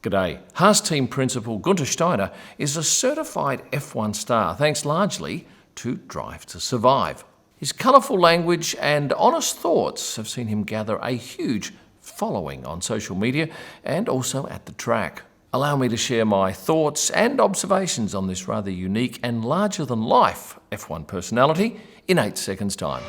G'day. Haas team principal Guenther Steiner is a certified F1 star thanks largely to Drive to Survive. His colourful language and honest thoughts have seen him gather a huge following on social media and also at the track. Allow me to share my thoughts and observations on this rather unique and larger-than-life F1 personality in 8 seconds' time.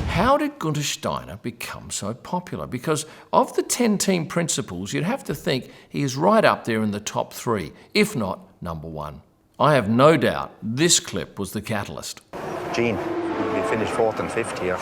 How did Guenther Steiner become so popular? Because of the 10 team principals, you'd have to think he is right up there in the top 3, if not number 1. I have no doubt this clip was the catalyst. Gene, we finished 4th and 5th here.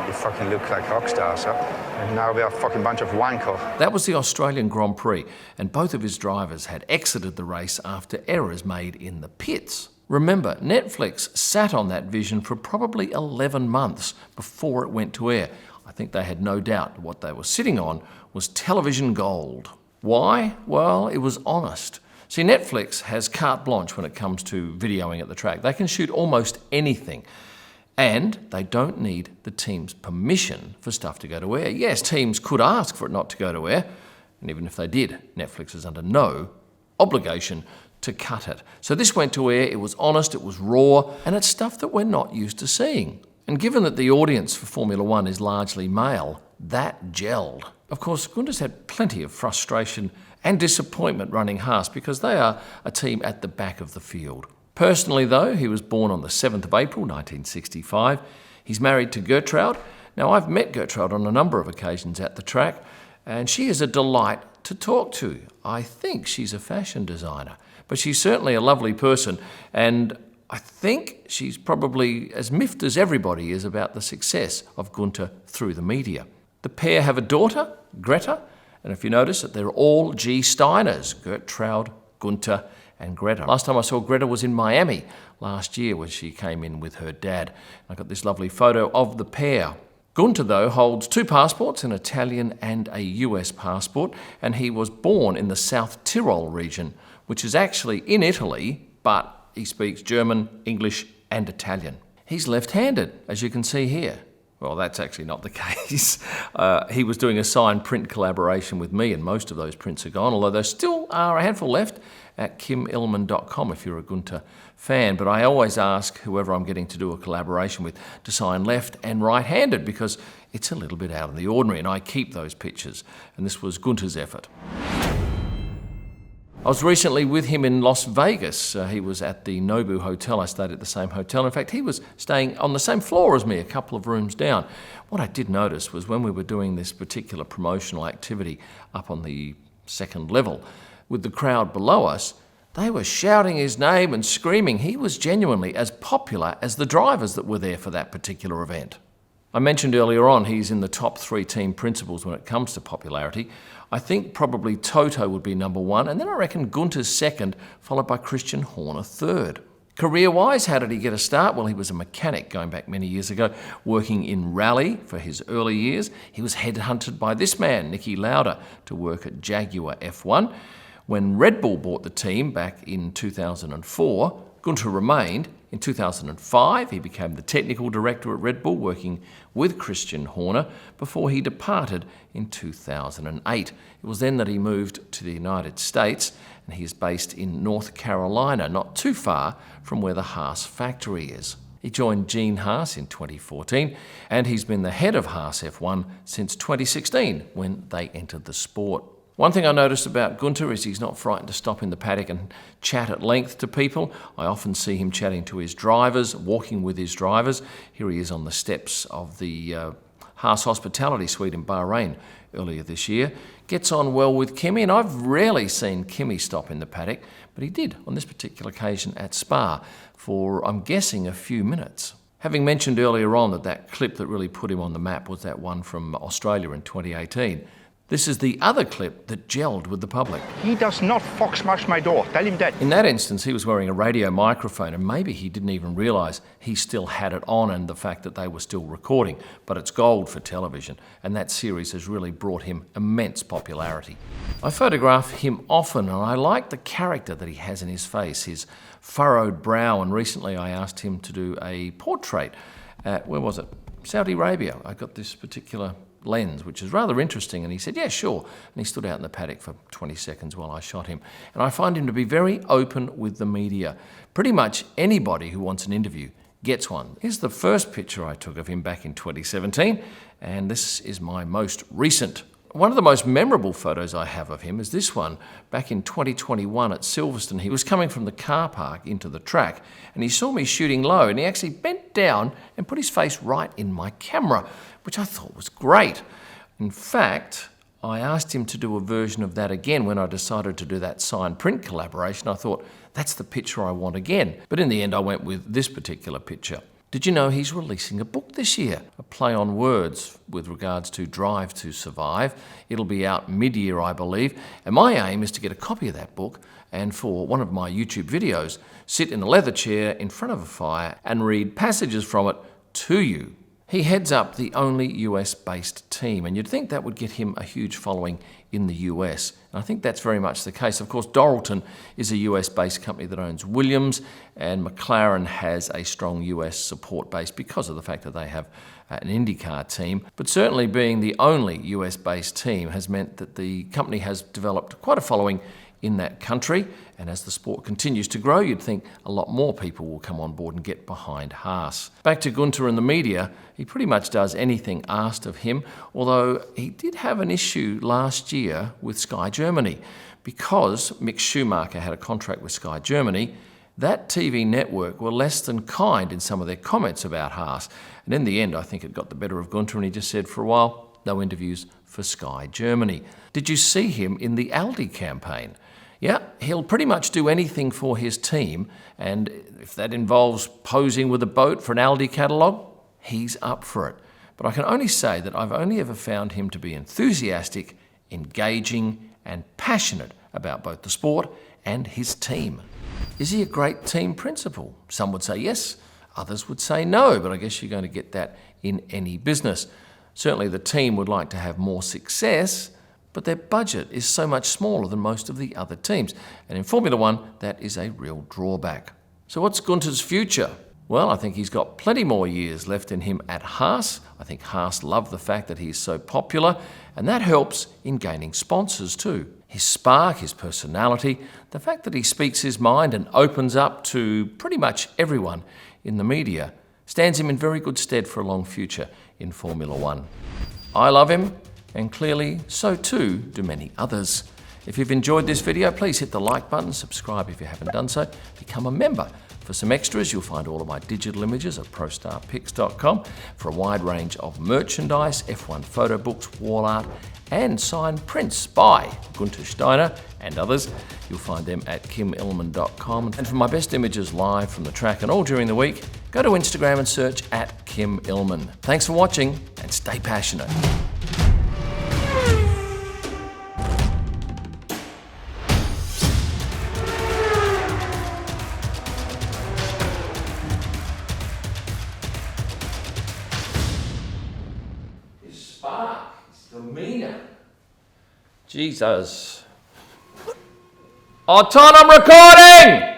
We fucking look like rock stars, huh? And now we are a fucking bunch of wanker. That was the Australian Grand Prix, and both of his drivers had exited the race after errors made in the pits. Remember, Netflix sat on that vision for probably 11 months before it went to air. I think they had no doubt what they were sitting on was television gold. Why? Well, it was honest. See, Netflix has carte blanche when it comes to videoing at the track. They can shoot almost anything. And they don't need the team's permission for stuff to go to air. Yes, teams could ask for it not to go to air, and even if they did, Netflix is under no obligation to cut it. So this went to air, it was honest, it was raw, and it's stuff that we're not used to seeing. And given that the audience for Formula One is largely male, that gelled. Of course, Guenther's had plenty of frustration and disappointment running Haas because they are a team at the back of the field. Personally though, he was born on the 7th of April 1965. He's married to Gertrude. Now I've met Gertrude on a number of occasions at the track, and she is a delight to talk to. I think she's a fashion designer, but she's certainly a lovely person, and I think she's probably as miffed as everybody is about the success of Guenther through the media. The pair have a daughter, Greta, and if you notice that they're all G. Steiners, Gertrude, Guenther, and Greta. Last time I saw Greta was in Miami last year when she came in with her dad. I got this lovely photo of the pair. Guenther, though, holds 2 passports, an Italian and a US passport, and he was born in the South Tyrol region, which is actually in Italy, but he speaks German, English, and Italian. He's left-handed, as you can see here. Well, that's actually not the case. He was doing a signed print collaboration with me, and most of those prints are gone, although there still are a handful left at kimillman.com if you're a Guenther fan. But I always ask whoever I'm getting to do a collaboration with to sign left and right-handed because it's a little bit out of the ordinary, and I keep those pictures. And this was Guenther's effort. I was recently with him in Las Vegas. He was at the Nobu Hotel. I stayed at the same hotel. In fact, he was staying on the same floor as me, a couple of rooms down. What I did notice was when we were doing this particular promotional activity up on the 2nd level, with the crowd below us, they were shouting his name and screaming. He was genuinely as popular as the drivers that were there for that particular event. I mentioned earlier on he's in the top 3 team principals when it comes to popularity. I think probably Toto would be number 1, and then I reckon Guenther's 2nd, followed by Christian Horner 3rd. Career-wise, how did he get a start? Well, he was a mechanic going back many years ago, working in rally for his early years. He was headhunted by this man, Niki Lauda, to work at Jaguar F1. When Red Bull bought the team back in 2004, Guenther remained. In 2005, he became the technical director at Red Bull, working with Christian Horner, before he departed in 2008. It was then that he moved to the United States, and he is based in North Carolina, not too far from where the Haas factory is. He joined Gene Haas in 2014, and he's been the head of Haas F1 since 2016, when they entered the sport. One thing I noticed about Guenther is he's not frightened to stop in the paddock and chat at length to people. I often see him chatting to his drivers, walking with his drivers. Here he is on the steps of the Haas Hospitality Suite in Bahrain earlier this year. Gets on well with Kimi, and I've rarely seen Kimi stop in the paddock, but he did on this particular occasion at Spa for, I'm guessing, a few minutes. Having mentioned earlier on that clip that really put him on the map was that one from Australia in 2018. This is the other clip that gelled with the public. He does not fox smash my door. Tell him that. In that instance, he was wearing a radio microphone, and maybe he didn't even realise he still had it on and the fact that they were still recording. But it's gold for television, and that series has really brought him immense popularity. I photograph him often, and I like the character that he has in his face, his furrowed brow, and recently I asked him to do a portrait at, where was it? Saudi Arabia. I got this particular lens, which is rather interesting. And he said, yeah, sure. And he stood out in the paddock for 20 seconds while I shot him. And I find him to be very open with the media. Pretty much anybody who wants an interview gets one. Here's the first picture I took of him back in 2017, and this is my most recent. One of the most memorable photos I have of him is this one back in 2021 at Silverstone. He was coming from the car park into the track, and he saw me shooting low, and he actually bent down and put his face right in my camera, which I thought was great. In fact, I asked him to do a version of that again when I decided to do that sign print collaboration. I thought, that's the picture I want again. But in the end, I went with this particular picture. Did you know he's releasing a book this year? A play on words with regards to Drive to Survive. It'll be out mid-year, I believe. And my aim is to get a copy of that book and for one of my YouTube videos, sit in a leather chair in front of a fire and read passages from it to you. He heads up the only US-based team, and you'd think that would get him a huge following in the US. And I think that's very much the case. Of course, Doralton is a US-based company that owns Williams, and McLaren has a strong US support base because of the fact that they have an IndyCar team. But certainly being the only US-based team has meant that the company has developed quite a following in that country, and as the sport continues to grow, you'd think a lot more people will come on board and get behind Haas. Back to Guenther and the media, he pretty much does anything asked of him, although he did have an issue last year with Sky Germany. Because Mick Schumacher had a contract with Sky Germany, that TV network were less than kind in some of their comments about Haas. And in the end, I think it got the better of Guenther, and he just said for a while, no interviews for Sky Germany. Did you see him in the Aldi campaign? Yeah, he'll pretty much do anything for his team, and if that involves posing with a boat for an Aldi catalogue, he's up for it. But I can only say that I've only ever found him to be enthusiastic, engaging, and passionate about both the sport and his team. Is he a great team principal? Some would say yes, others would say no, but I guess you're going to get that in any business. Certainly the team would like to have more success, but their budget is so much smaller than most of the other teams. And in Formula One, that is a real drawback. So what's Guenther's future? Well, I think he's got plenty more years left in him at Haas. I think Haas love the fact that he's so popular, and that helps in gaining sponsors too. His spark, his personality, the fact that he speaks his mind and opens up to pretty much everyone in the media stands him in very good stead for a long future in Formula One. I love him, and clearly so too do many others. If you've enjoyed this video, please hit the like button, subscribe if you haven't done so, become a member. For some extras, you'll find all of my digital images at prostarpics.com for a wide range of merchandise, F1 photo books, wall art, and signed prints by Guenther Steiner and others. You'll find them at kimillman.com. And for my best images live from the track and all during the week, go to Instagram and search at Kim Illman. Thanks for watching, and stay passionate. Spark, his demeanour. Jesus. Oh, Todd, I'm recording!